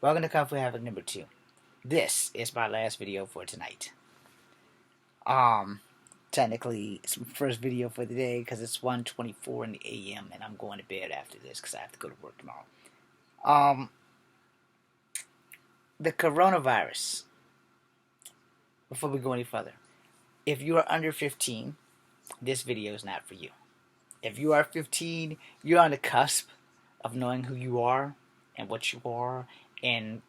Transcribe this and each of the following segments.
Welcome to Kung Fu Havoc number 2. This is my last video for tonight. Um, Technically, it's my first video for the day because it's 1:24 in the a.m. and I'm going to bed after this because I have to go to work tomorrow. The coronavirus. Before we go any further, if you are under 15, this video is not for you. If you are 15, you're on the cusp of knowing who you are and what you are, and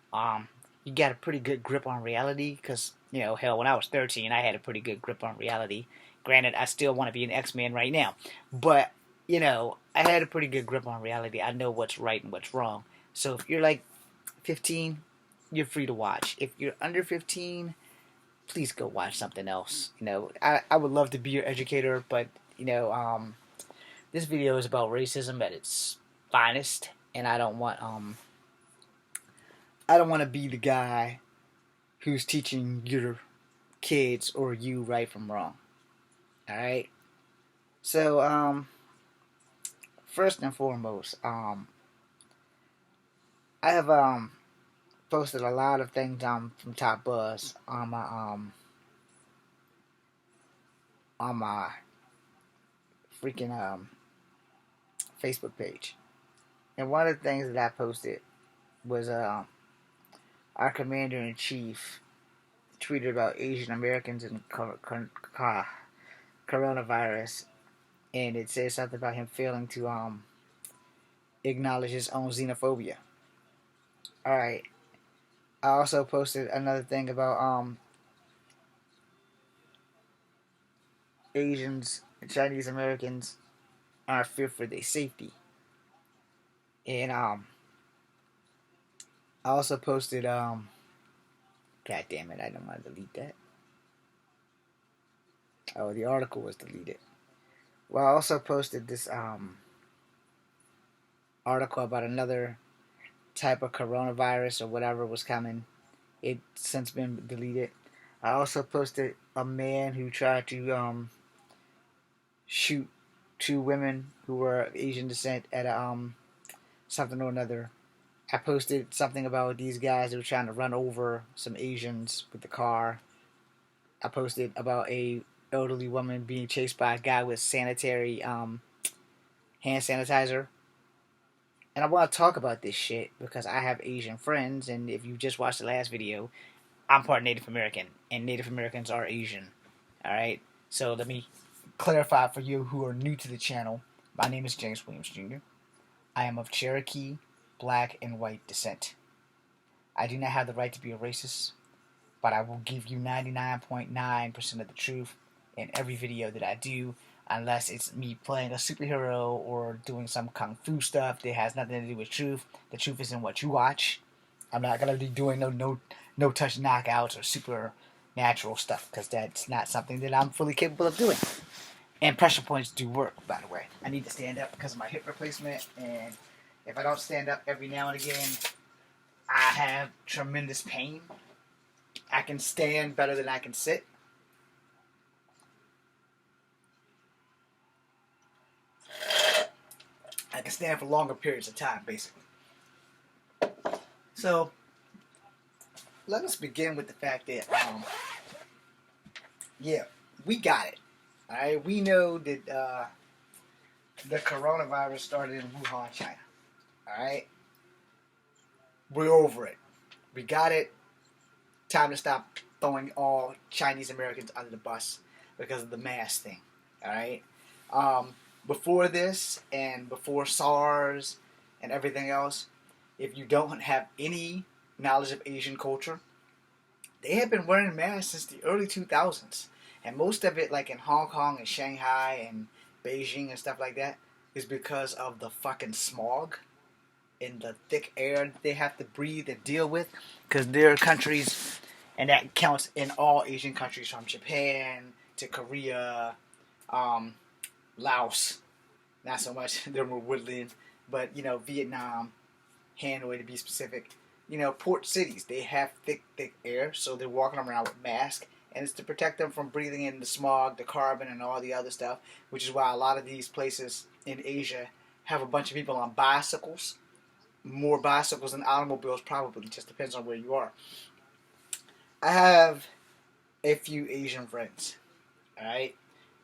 you got a pretty good grip on reality. Because hell, when I was 13, I had a pretty good grip on reality. Granted, I still want to be an X-Man right now, but I had a pretty good grip on reality. I know what's right and what's wrong. So if you're like 15, you're free to watch. If you're under 15, please go watch something else. I would love to be your educator, but this video is about racism at its finest, and I don't want to be the guy who's teaching your kids or you right from wrong. All right. So first and foremost, I have posted a lot of things from Top Buzz on my freaking Facebook page, and one of the things that I posted was our commander-in-chief tweeted about Asian Americans and coronavirus, and it says something about him failing to acknowledge his own xenophobia. All right. I also posted another thing about Asians and Chinese Americans are feared for their safety, and I also posted God damn it, I don't want to delete that. Oh, the article was deleted. Well, I also posted this article about another type of coronavirus or whatever was coming. It's since been deleted. I also posted a man who tried to shoot two women who were of Asian descent at a something or another. I posted something about these guys that were trying to run over some Asians with the car. I posted about a elderly woman being chased by a guy with sanitary hand sanitizer. And I want to talk about this shit because I have Asian friends, and if you just watched the last video, I'm part Native American, and Native Americans are Asian. Alright? So let me clarify for you who are new to the channel. My name is James Williams Jr. I am of Cherokee, black, and white descent. I do not have the right to be a racist, but I will give you 99.9% of the truth in every video that I do, unless it's me playing a superhero or doing some kung fu stuff that has nothing to do with truth. The truth is in what you watch. I'm not gonna be doing no touch knockouts or supernatural stuff because that's not something that I'm fully capable of doing. And pressure points do work, by the way. I need to stand up because of my hip replacement, and if I don't stand up every now and again, I have tremendous pain. I can stand better than I can sit. I can stand for longer periods of time, basically. So, let us begin with the fact that, yeah, we got it. Alright, we know that the coronavirus started in Wuhan, China. Alright? We're over it. We got it. Time to stop throwing all Chinese Americans under the bus because of the mask thing. Alright? Before this and before SARS and everything else, if you don't have any knowledge of Asian culture, they have been wearing masks since the early 2000s. And most of it, like in Hong Kong and Shanghai and Beijing and stuff like that, is because of the fucking smog and the thick air they have to breathe and deal with. Because there are countries, and that counts in all Asian countries from Japan to Korea, Laos, not so much, they're more woodland, but Vietnam, Hanoi to be specific. Port cities, they have thick air, so they're walking around with masks, and it's to protect them from breathing in the smog, the carbon, and all the other stuff, which is why a lot of these places in Asia have a bunch of people on bicycles more bicycles than automobiles, probably. Just depends on where you are. I have a few Asian friends, alright?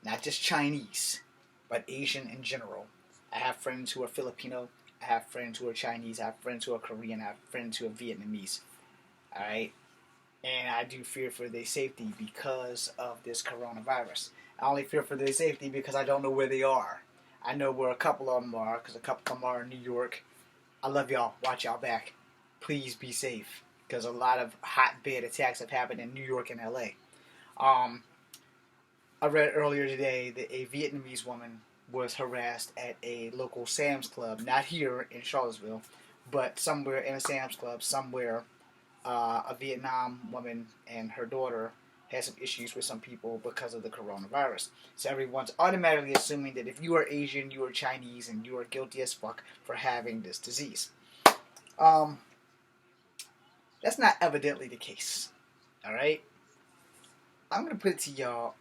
Not just Chinese, but Asian in general. I have friends who are Filipino. I have friends who are Chinese. I have friends who are Korean. I have friends who are Vietnamese. Alright? And I do fear for their safety because of this coronavirus. I only fear for their safety because I don't know where they are. I know where a couple of them are because a couple of them are in New York. I love y'all. Watch y'all back. Please be safe because a lot of hotbed attacks have happened in New York and LA. Um, I read earlier today that a Vietnamese woman was harassed at a local Sam's Club, not here in Charlottesville, but somewhere in a Sam's Club, somewhere. A Vietnam woman and her daughter had some issues with some people because of the coronavirus. So everyone's automatically assuming that if you are Asian, you are Chinese, and you are guilty as fuck for having this disease. Um, that's not evidently the case. All right? I'm going to put it to y'all,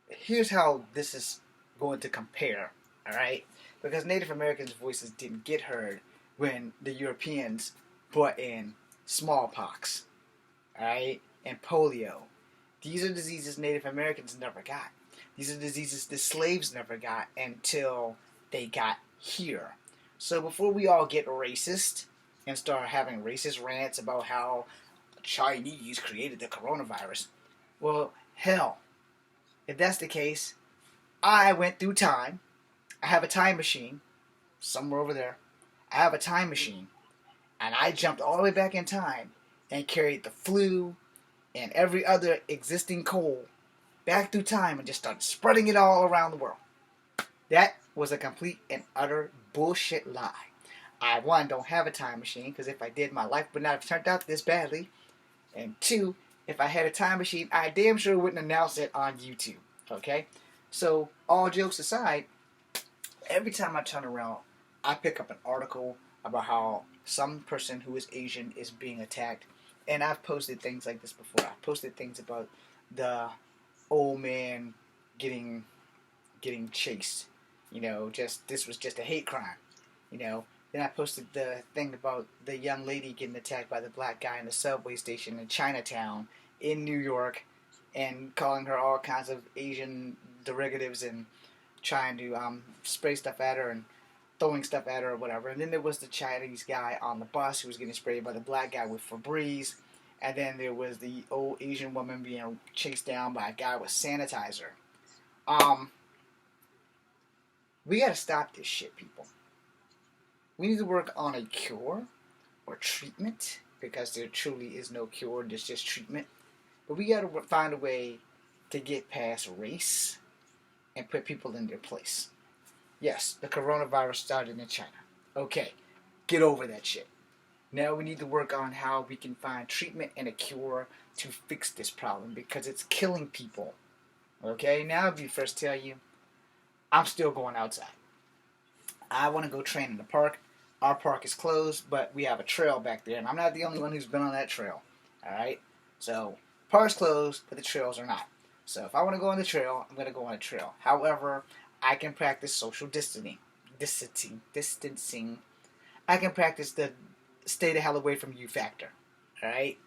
here's how this is going to compare, all right? Because Native Americans' voices didn't get heard when the Europeans brought in smallpox, all right, and polio. These are diseases Native Americans never got. These are diseases the slaves never got until they got here. So before we all get racist and start having racist rants about how Chinese created the coronavirus, well, hell, if that's the case, I went through time. I have a time machine somewhere over there. I have a time machine, and I jumped all the way back in time and carried the flu and every other existing cold back through time and just started spreading it all around the world. That was a complete and utter bullshit lie. I, one, don't have a time machine because if I did, my life would not have turned out this badly. And two, if I had a time machine, I damn sure wouldn't announce it on YouTube. Okay? So, all jokes aside, every time I turn around, I pick up an article about how some person who is Asian is being attacked. And I've posted things like this before. I've posted things about the old man getting chased. Just this was just a hate crime. Then I posted the thing about the young lady getting attacked by the black guy in the subway station in Chinatown in New York and calling her all kinds of Asian derogatives and trying to spray stuff at her and throwing stuff at her or whatever. And then there was the Chinese guy on the bus who was getting sprayed by the black guy with Febreze. And then there was the old Asian woman being chased down by a guy with sanitizer. We gotta stop this shit, people. We need to work on a cure or treatment because there truly is no cure, there's just treatment. But we gotta find a way to get past race and put people in their place. Yes, the coronavirus started in China. Okay, get over that shit. Now we need to work on how we can find treatment and a cure to fix this problem because it's killing people. Okay, now I'll be first tell you, I'm still going outside. I want to go train in the park. Our park is closed, but we have a trail back there, and I'm not the only one who's been on that trail. Alright? So, park's closed, but the trails are not. So if I want to go on the trail, I'm going to go on a trail. However, I can practice social distancing. I can practice the stay the hell away from you factor. Alright?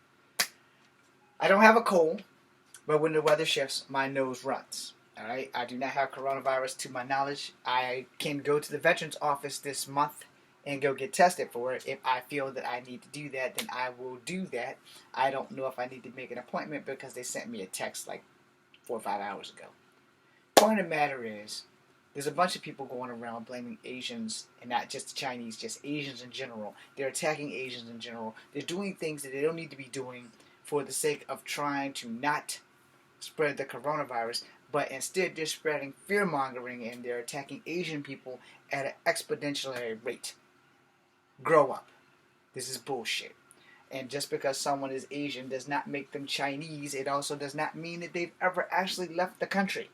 I don't have a cold, but when the weather shifts, my nose runs. Alright? I do not have coronavirus to my knowledge. I can go to the Veterans Office this month and go get tested for it. If I feel that I need to do that, then I will do that. I don't know if I need to make an appointment because they sent me a text like 4 or 5 hours ago. Point of the matter is, there's a bunch of people going around blaming Asians, and not just the Chinese, just Asians in general. They're attacking Asians in general. They're doing things that they don't need to be doing for the sake of trying to not spread the coronavirus, but instead they're spreading fear-mongering and they're attacking Asian people at an exponential rate. Grow up. This is bullshit. And just because someone is Asian does not make them Chinese. It also does not mean that they've ever actually left the country.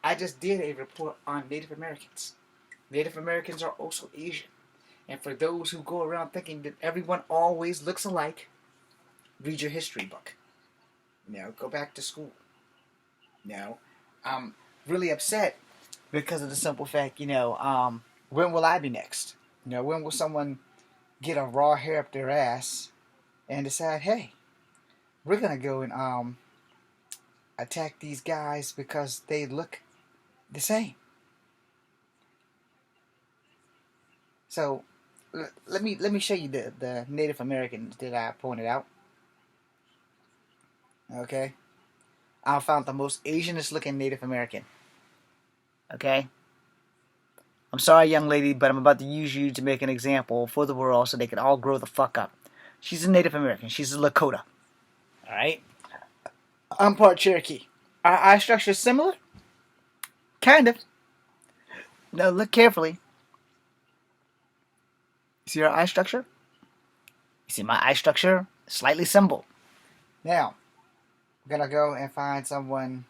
I just did a report on Native Americans. Native Americans are also Asian. And for those who go around thinking that everyone always looks alike, read your history book. Go back to school. I'm really upset because of the simple fact, when will I be next? When will someone get a raw hair up their ass and decide, hey, we're gonna go and attack these guys because they look the same? So let me show you the Native Americans that I pointed out. Okay, I found the most Asianist looking Native American. Okay, I'm sorry, young lady, but I'm about to use you to make an example for the world so they can all grow the fuck up. She's a Native American. She's a Lakota. All right. I'm part Cherokee. Our eye structure is similar, kind of. Now look carefully. You see our eye structure? You see my eye structure? Slightly simple. Now, I'm gonna go and find someone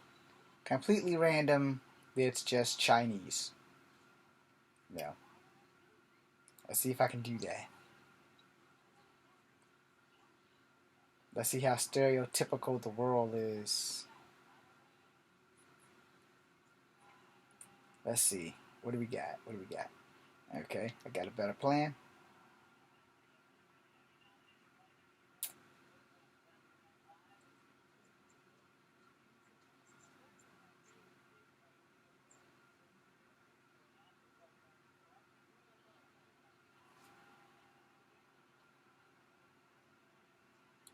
completely random that's just Chinese. Yeah. Let's see if I can do that. Let's see how stereotypical the world is. Let's see. What do we got? What do we got? Okay, I got a better plan.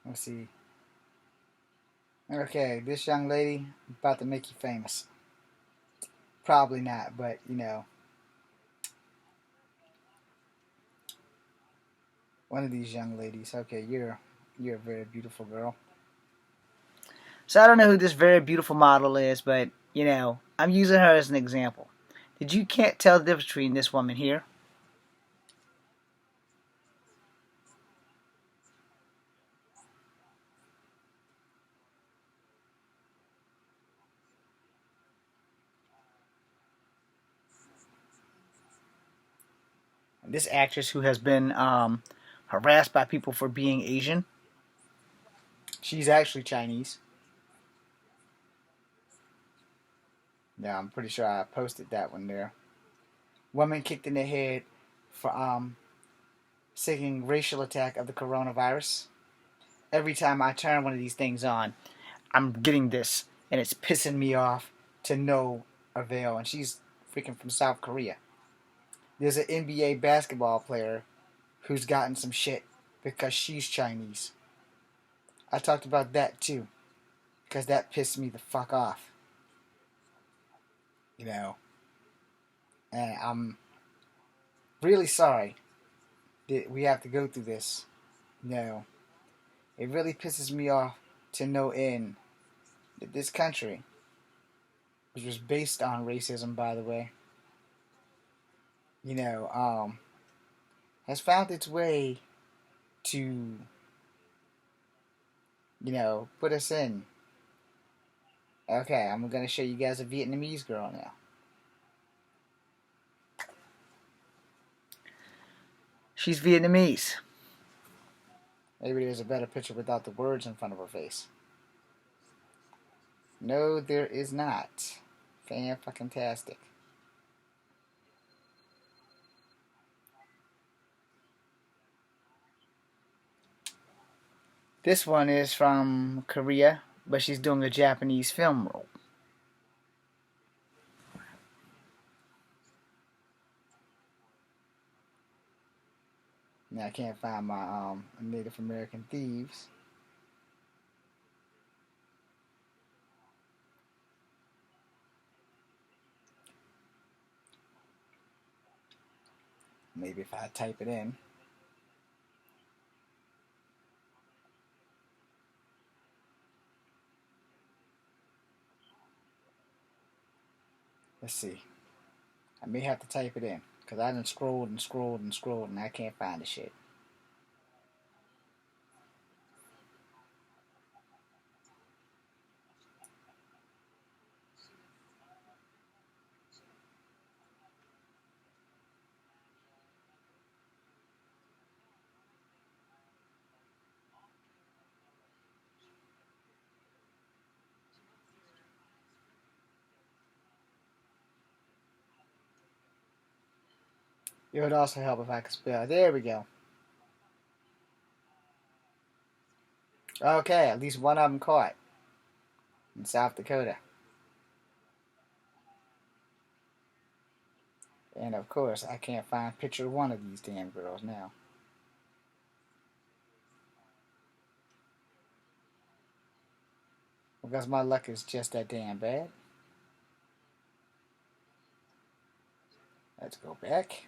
Let's see. Okay, this young lady about to make you famous. Probably not, but one of these young ladies. Okay, you're a very beautiful girl. So I don't know who this very beautiful model is, but I'm using her as an example. Did you can't tell the difference between this woman here? This actress who has been harassed by people for being Asian. She's actually Chinese. Yeah, I'm pretty sure I posted that one there. Woman kicked in the head for seeking racial attack of the coronavirus. Every time I turn one of these things on, I'm getting this, and it's pissing me off to no avail. And she's freaking from South Korea. There's an NBA basketball player who's gotten some shit because she's Chinese. I talked about that too, because that pissed me the fuck off. You know, and I'm really sorry that we have to go through this. It really pisses me off to no end that this country, which was based on racism, by the way, you know, um, has found its way to, put us in. Okay, I'm gonna show you guys a Vietnamese girl now. She's Vietnamese. Maybe there's a better picture without the words in front of her face. No, there is not. Fan-fucking-tastic. This one is from Korea, but she's doing a Japanese film role. Now I can't find my Native American thieves. Maybe if I type it in. Let's see. I may have to type it in because I done scrolled and scrolled and scrolled and I can't find the shit. It would also help if I could spell. There we go. Okay, at least one of them caught in South Dakota. And of course, I can't find a picture of one of these damn girls now. Because my luck is just that damn bad. Let's go back.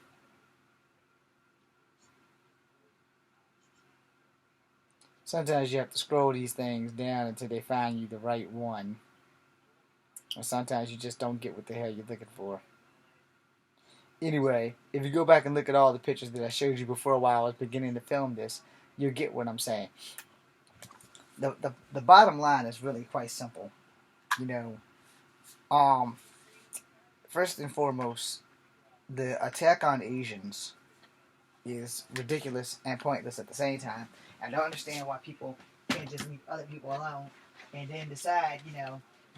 Sometimes you have to scroll these things down until they find you the right one. Or sometimes you just don't get what the hell you're looking for. Anyway, if you go back and look at all the pictures that I showed you before while I was beginning to film this, you'll get what I'm saying. The bottom line is really quite simple. You know, first and foremost, the attack on Asians is ridiculous and pointless at the same time. I don't understand why people can't just leave other people alone and then decide,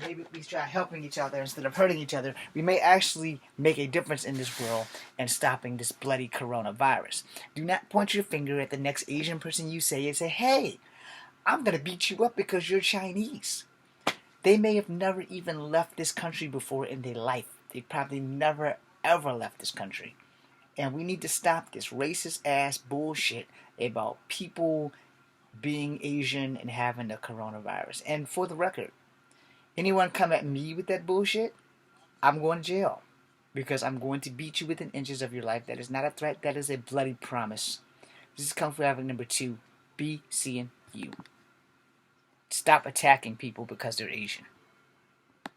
maybe we try helping each other instead of hurting each other. We may actually make a difference in this world and stopping this bloody coronavirus. Do not point your finger at the next Asian person you see and say, hey, I'm going to beat you up because you're Chinese. They may have never even left this country before in their life. They probably never, ever left this country. And we need to stop this racist ass bullshit about people being Asian and having the coronavirus. And for the record, anyone come at me with that bullshit, I'm going to jail. Because I'm going to beat you within inches of your life. That is not a threat. That is a bloody promise. This is Kung Fu Havoc number 2. Be seeing you. Stop attacking people because they're Asian.